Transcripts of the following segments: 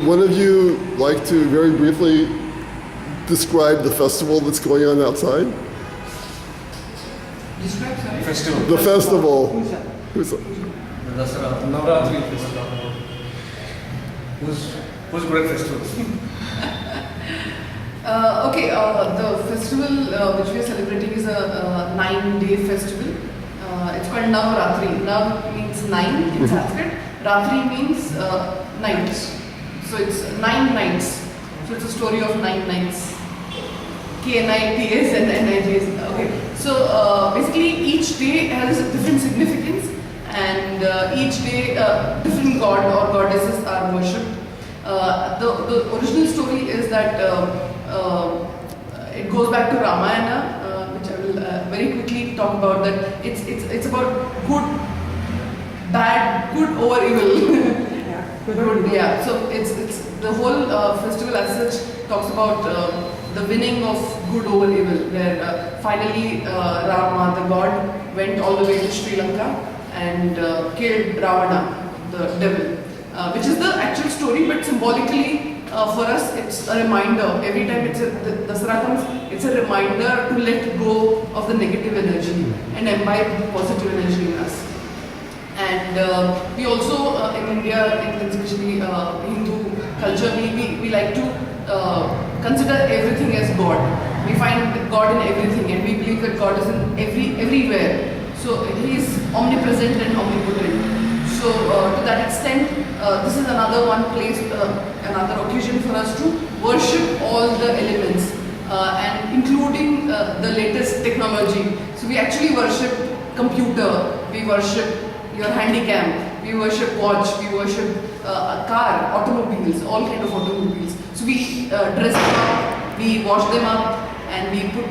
one of you like to very briefly describe the festival that's going on outside? Describe, sorry. Festival. The festival. Who's Dasara, Navratri festival. Who's great festival? Okay, the festival which we are celebrating is a 9-day festival. It's called Navratri. Nav means 9 in Sanskrit. Ratri means nights. So it's 9 nights. So it's a story of 9 nights. K-N-I-T-S and N-I-T-S. Okay. So basically each day has a different significance, and each day different god or goddesses are worshipped. The original story is that it goes back to Ramayana, which I will very quickly talk about. That it's about good, bad, good over evil. Good, yeah. So it's the whole festival as such talks about the winning of good over evil, where finally Rama, the god, went all the way to Sri Lanka and killed Ravana, the devil, which is the actual story, but symbolically for us it's a reminder. Every time Dasara comes, it's a reminder to let go of the negative energy and imbibe positive energy in us. And we also in India, and especially Hindu culture, we like to consider everything as God. We find God in everything, and we believe that God is in everywhere. So He is omnipresent and omnipotent. So to that extent, this is another one place, another occasion for us to worship all the elements, and including the latest technology. So we actually worship computer, we worship your handycam, we worship watch, we worship a car, automobiles, all kind of automobiles. So we dress them up, we wash them up, and we put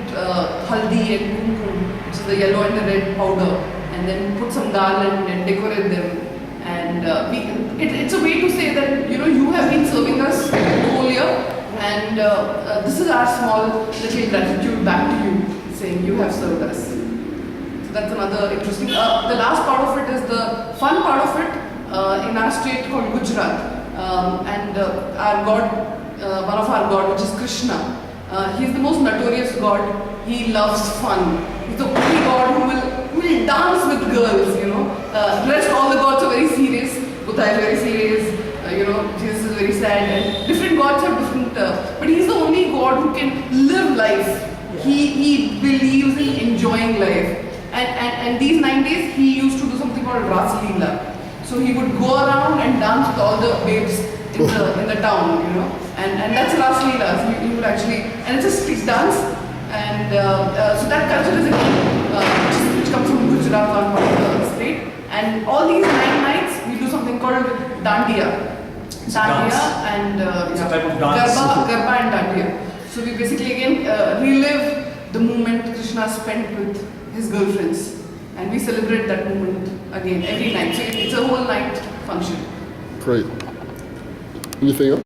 haldi and kumkum, which is the yellow and the red powder, and then put some garland and decorate them. And it's a way to say that you have been serving us the whole year, and this is our small little gratitude back to you, saying you have served us. That's another interesting. The last part of it is the fun part of it in our state called Gujarat, and our god, one of our god, which is Krishna. He's the most notorious god. He loves fun. He's the only god who will dance with girls. The rest all the gods are very serious. Buddha is very serious. Jesus is very sad, and different gods have different. But he's the only god who can live life. Yeah. He believes in enjoying life. And these 9 days, he used to do something called Ras Leela. So he would go around and dance with all the babes in the town, and that's Ras Leela. So he would actually, and it's a street dance, and so that culture is again which comes from Gujarat, one part of the state. And all these 9 nights, we do something called Dandiya. Dandiya and it's a type of dance. Garba and Dandiya. So we basically again relive the moment Krishna spent with his girlfriends, and we celebrate that moment again every night. So it's a whole night function. Great. Anything else?